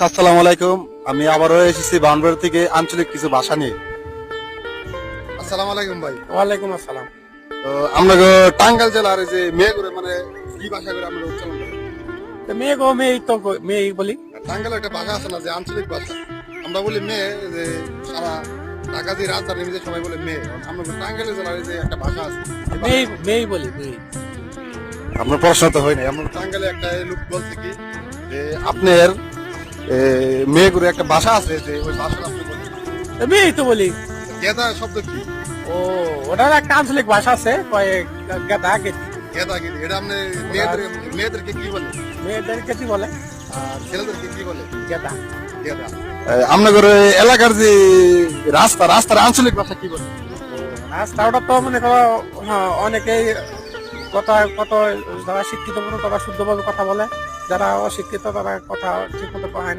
আসসালামু আলাইকুম। আমি আবারও এসেছি বাউন্ডারি থেকে আঞ্চলিক কিছু ভাষা নিয়ে। আসসালামু আলাইকুম ভাই। ওয়ালাইকুম আসসালাম। তো আমরা টাঙ্গাইল জেলার এই যে মেয়েগুলো মানে কি ভাষা করে আমরা উচ্চারণ করি? তো মেয়ে গো মেয়ে তো মেয়ে বলি। টাঙ্গাইলে একটা ভাষা আছে না যে আঞ্চলিক ভাষা, আমরা বলি মেয়ে, যে সারা ঢাকা যে রাজধানী যে সবাই বলে মেয়ে। আমরা টাঙ্গাইল জেলার এই যে একটা ভাষা আছে মেয়ে মেয়ে বলি মেয়ে। আপনার প্রশ্ন তো হয় নাই। আমরা টাঙ্গাইলে একটা লোক বলছে কি যে আপনার মেয়েগুলো একটা ভাষা আছে যে ওই ভাষাটা আপনি বলেন। তো মেয়েই তো বলি। গেদা শব্দ কি? ও ওটার একটা আঞ্চলিক ভাষা আছে কয় গাদা গেতি। গেদা কি এটা আপনি মেয়েদেরকে কি বলে? মেয়েদের গেতি বলে আর ছেলেদেরকে কি বলে? গেদা। গেদা। আপনাদের এলাকার যে রাস্তার আঞ্চলিক ভাষা কি বলে? রাস্তা ওটা তো মনে করো অনেকেই কত যারা শিক্ষিত তারা শুদ্ধভাবে কথা বলে, যারা অশিক্ষিত তারা কথা ঠিক মতো হয় না।